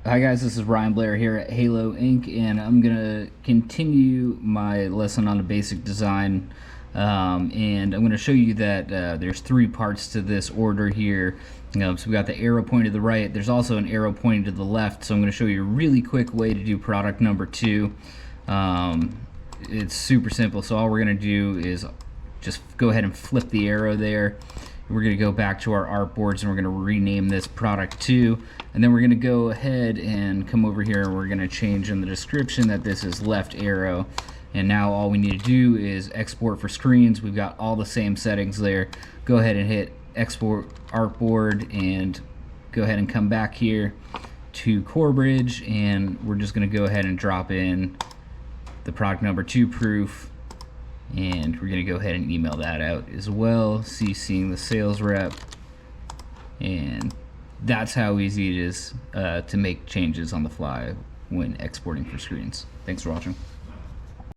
Hi guys, this is Ryan Blair here at Halo Inc. and I'm gonna continue my lesson on the basic design, and I'm gonna show you that there's three parts to this order here. So we got the arrow pointing to the right. There's also an arrow pointing to the left. So I'm gonna show you a really quick way to do product number 2. It's super simple. So all we're gonna do is just go ahead and flip the arrow there. We're going to go back to our artboards and we're going to rename this product 2, and then we're going to go ahead and come over here and we're going to change in the description that this is left arrow. And now all we need to do is export for screens. We've got all the same settings there. Go ahead and hit export artboard and go ahead and come back here to Corebridge, and we're just going to go ahead and drop in the product number 2 proof. And we're going to go ahead and email that out as well, CCing the sales rep. And that's how easy it is to make changes on the fly when exporting for screens. Thanks for watching.